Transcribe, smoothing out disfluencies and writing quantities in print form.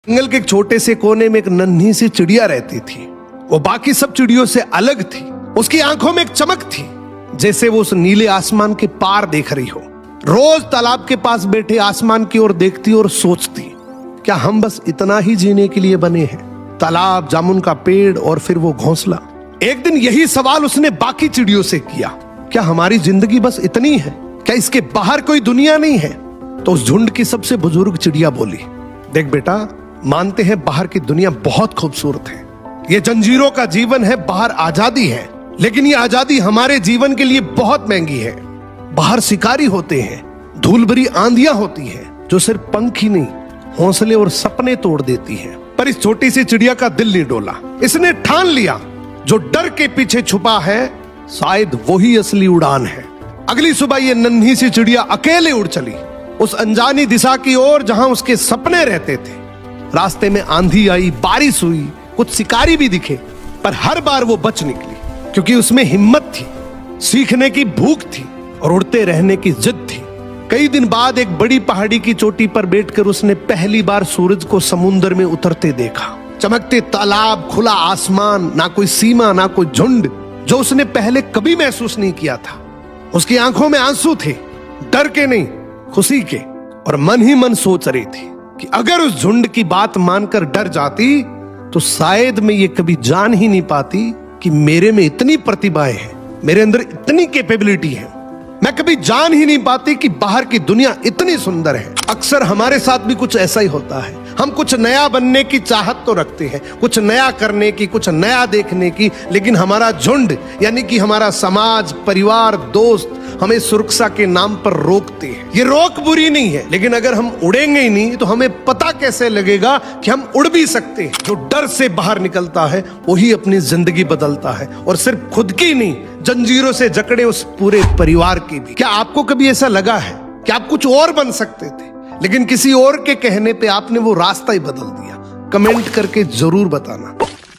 जंगल के एक छोटे से कोने में एक नन्ही सी चिड़िया रहती थी। वो बाकी सब चिड़ियों से अलग थी। उसकी आंखों में एक चमक थी, जैसे वो उस नीले आसमान के पार देख रही हो। रोज तालाब के पास बैठे आसमान की ओर देखती और सोचती, क्या हम बस इतना ही जीने के लिए बने हैं? तालाब, जामुन का पेड़ और फिर वो घोंसला। एक दिन यही सवाल उसने बाकी चिड़ियों से किया, क्या हमारी जिंदगी बस इतनी है? क्या इसके बाहर कोई दुनिया नहीं है? तो उस झुंड की सबसे बुजुर्ग चिड़िया बोली, देख बेटा, मानते हैं बाहर की दुनिया बहुत खूबसूरत है, ये जंजीरों का जीवन है, बाहर आजादी है, लेकिन ये आजादी हमारे जीवन के लिए बहुत महंगी है। बाहर शिकारी होते हैं, धूल भरी आंधियां होती है जो सिर्फ पंख ही नहीं, हौसले और सपने तोड़ देती है। पर इस छोटी सी चिड़िया का दिल नहीं डोला। इसने ठान लिया, जो डर के पीछे छुपा है शायद वही असली उड़ान है। अगली सुबह ये नन्ही सी चिड़िया अकेले उड़ चली उस अनजानी दिशा की ओर जहां उसके सपने रहते थे। रास्ते में आंधी आई, बारिश हुई, कुछ शिकारी भी दिखे, पर हर बार वो बच निकली, क्योंकि उसमें हिम्मत थी, सीखने की भूख थी और उड़ते रहने की जिद थी। कई दिन बाद एक बड़ी पहाड़ी की चोटी पर बैठकर उसने पहली बार सूरज को समुद्र में उतरते देखा। चमकते तालाब, खुला आसमान, ना कोई सीमा, ना कोई झुंड, जो उसने पहले कभी महसूस नहीं किया था। उसकी आंखों में आंसू थे, डर के नहीं, खुशी के, और मन ही मन सोच रही थी कि अगर उस झुंड की बात मानकर डर जाती तो शायद मैं ये कभी जान ही नहीं पाती कि मेरे में इतनी प्रतिभाएं हैं, मेरे अंदर इतनी कैपेबिलिटी है। मैं कभी जान ही नहीं पाती कि बाहर की दुनिया इतनी सुंदर है। अक्सर हमारे साथ भी कुछ ऐसा ही होता है। हम कुछ नया बनने की चाहत तो रखते हैं, कुछ नया करने की, कुछ नया देखने की, लेकिन हमारा झुंड यानी कि हमारा समाज, परिवार, दोस्त हमें सुरक्षा के नाम पर रोकते हैं। ये रोक बुरी नहीं है, लेकिन अगर हम उड़ेंगे ही नहीं तो हमें पता कैसे लगेगा कि हम उड़ भी सकते हैं। जो डर से बाहर निकलता है वही अपनी जिंदगी बदलता है, और सिर्फ खुद की नहीं, जंजीरों से जकड़े उस पूरे परिवार की भी। क्या आपको कभी ऐसा लगा है कि आप कुछ और बन सकते थे, लेकिन किसी और के कहने पे आपने वो रास्ता ही बदल दिया? कमेंट करके जरूर बताना।